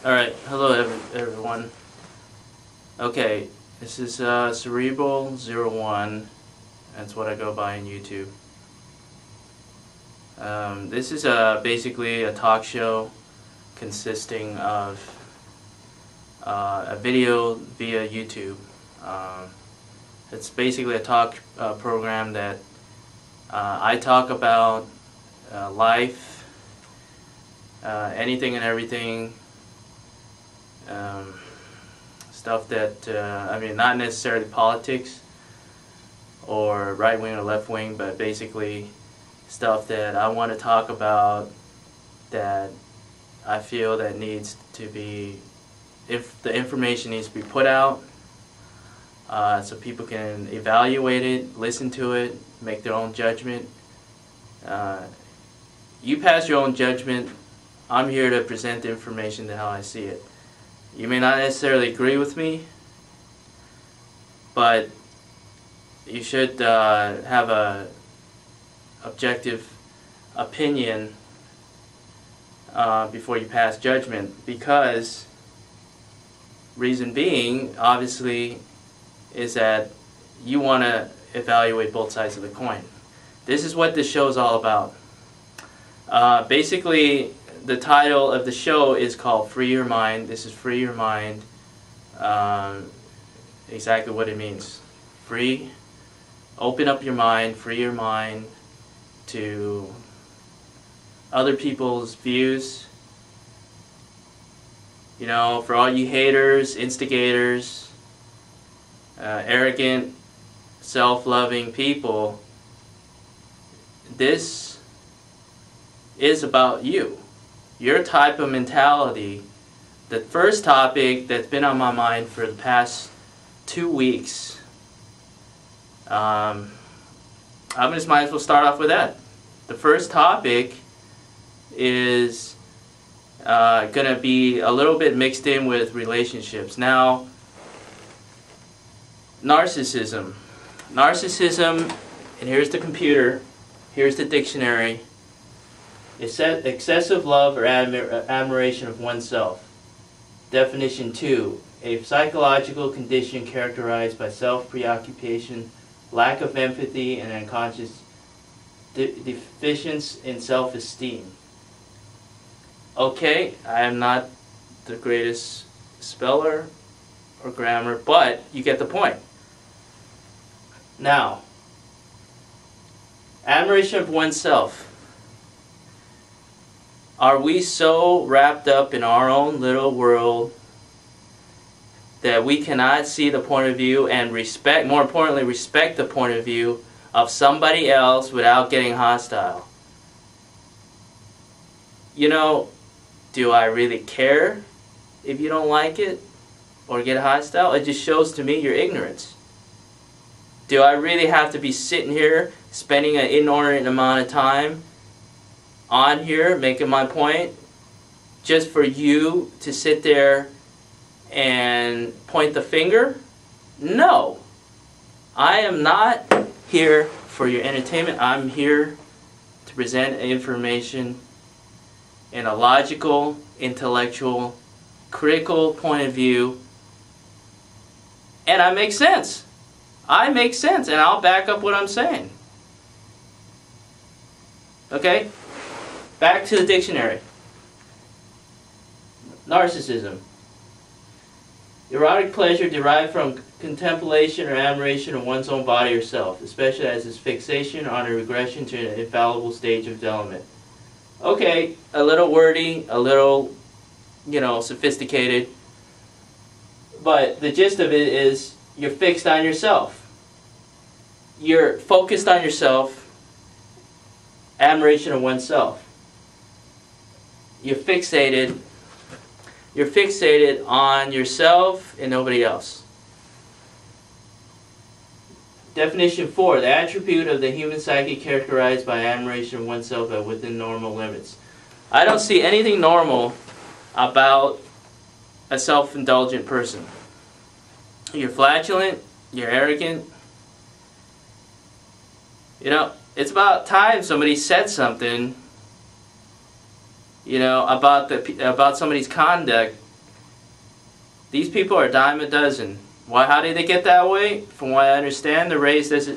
Alright, hello everyone. Okay, this is Cerebral01. That's what I go by on YouTube. This is basically a talk show consisting of a video via YouTube. It's basically a talk program that I talk about life, anything and everything. Stuff that, not necessarily politics or right wing or left wing, but basically stuff that I want to talk about that I feel that needs to be, if the information needs to be put out so people can evaluate it, listen to it, make their own judgment. You pass your own judgment. I'm here to present the information to how I see it. You may not necessarily agree with me, but you should have a objective opinion before you pass judgment, because reason being, obviously, is that you want to evaluate both sides of the coin. This is what this show is all about. Basically, the title of the show is called Free Your Mind. This is Free Your Mind. Exactly what it means. Free. Open up your mind. Free your mind to other people's views. You know, for all you haters, instigators, arrogant, self-loving people, this is about you. Your type of mentality. The first topic that's been on my mind for the past 2 weeks, I just might as well start off with that. The first topic is going to be a little bit mixed in with relationships. Now, narcissism. Narcissism, and here's the computer, here's the dictionary. Excessive love or admiration of oneself. Definition 2. A psychological condition characterized by self-preoccupation, lack of empathy, and unconscious deficiency in self-esteem. Okay, I am not the greatest speller or grammar, but you get the point. Now, admiration of oneself. Are we so wrapped up in our own little world that we cannot see the point of view and respect, more importantly, respect the point of view of somebody else without getting hostile? You know, do I really care if you don't like it or get hostile? It just shows to me your ignorance. Do I really have to be sitting here spending an inordinate amount of time on here making my point just for you to sit there and point the finger? No. I am not here for your entertainment. I'm here to present information in a logical, intellectual, critical point of view. And I make sense. I make sense, and I'll back up what I'm saying. Okay? Back to the dictionary. Narcissism. Erotic pleasure derived from contemplation or admiration of one's own body or self, especially as its fixation on a regression to an infallible stage of development. Okay, a little wordy, a little, sophisticated, but the gist of it is you're fixed on yourself. You're focused on yourself, admiration of oneself. You're fixated on yourself and nobody else. Definition 4. The attribute of the human psyche characterized by admiration of oneself within normal limits. I don't see anything normal about a self-indulgent person. You're flatulent, you're arrogant. You know, it's about time somebody said something, you know, about somebody's conduct These people are a dime a dozen. Why? How did they get that way? From what I understand, they're raised as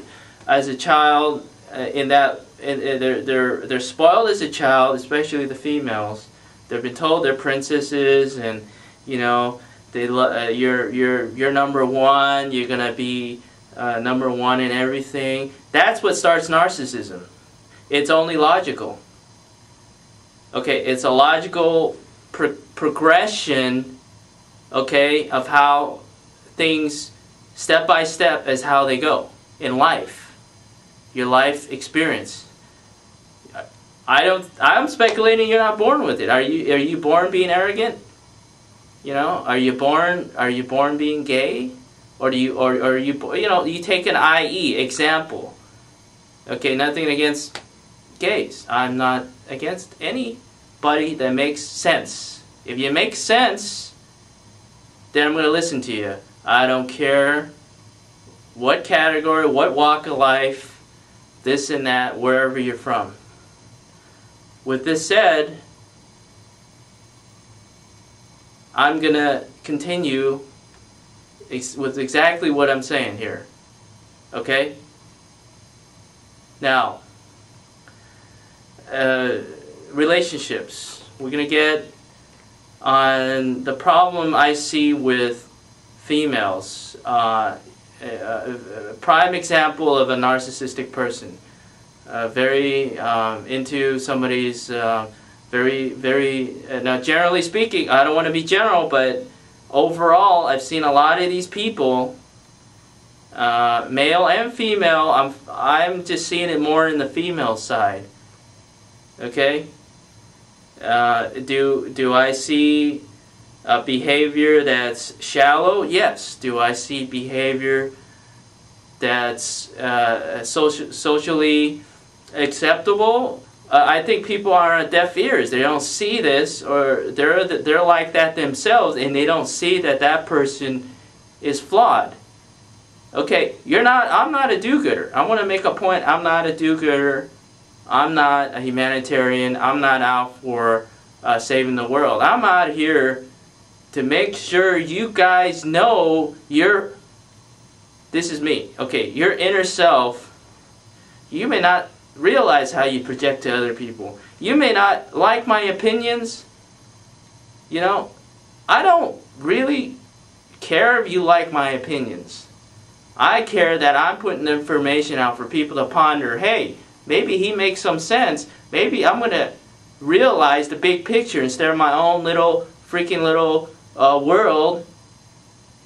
a child they're spoiled as a child, especially the females. They've been told they're princesses, and you know you're number one. You're gonna be number one in everything. That's what starts narcissism. It's only logical. Okay, it's a logical progression. Okay, of how things step by step is how they go in life. Your life experience. I'm speculating you're not born with it. Are you born being arrogant? You know, are you born being gay? Or do you you take an IE example. Okay, nothing against gays. I'm not against anybody that makes sense. If you make sense, then I'm going to listen to you. I don't care what category, what walk of life, this and that, wherever you're from. With this said, I'm going to continue with exactly what I'm saying here. Okay? Now, relationships. We're going to get on the problem I see with females. A prime example of a narcissistic person. Very into somebody's now generally speaking, I don't want to be general, but overall I've seen a lot of these people, male and female. I'm just seeing it more in the female side. Okay? Do I see a behavior that's shallow? Yes. Do I see behavior that's socially acceptable? I think people are on deaf ears. They don't see this, or they're like that themselves, and they don't see that that person is flawed. Okay, I'm not a do-gooder. I want to make a point. I'm not a do-gooder. I'm not a humanitarian. I'm not out for saving the world. I'm out here to make sure you guys know this is me. Okay, your inner self. You may not realize how you project to other people. You may not like my opinions. You know, I don't really care if you like my opinions. I care that I'm putting information out for people to ponder. Hey, maybe he makes some sense. Maybe I'm going to realize the big picture instead of my own little freaking little world.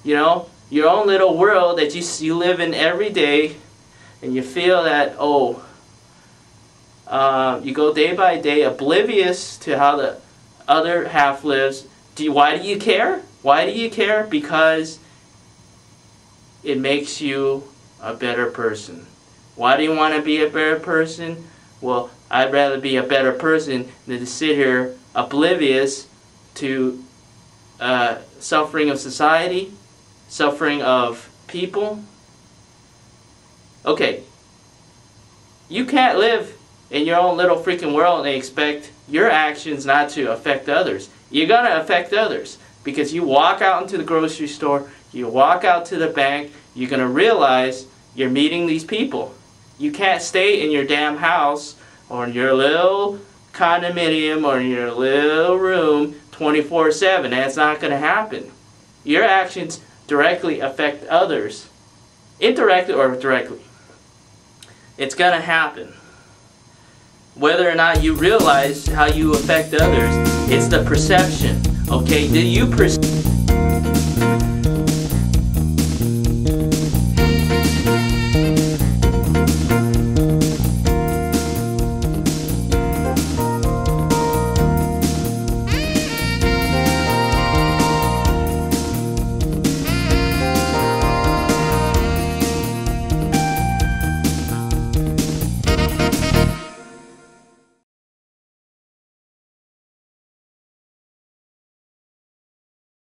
You know, your own little world that you live in every day, and you feel that, you go day by day oblivious to how the other half lives. Why do you care? Why do you care? Because it makes you a better person. Why do you want to be a better person? Well, I'd rather be a better person than to sit here oblivious to suffering of society, suffering of people. Okay, you can't live in your own little freaking world and expect your actions not to affect others. You're going to affect others because you walk out into the grocery store, you walk out to the bank, you're going to realize you're meeting these people. You can't stay in your damn house or in your little condominium or in your little room 24/7. That's not going to happen. Your actions directly affect others. Indirectly or directly. It's going to happen. Whether or not you realize how you affect others, it's the perception. Okay, do you perceive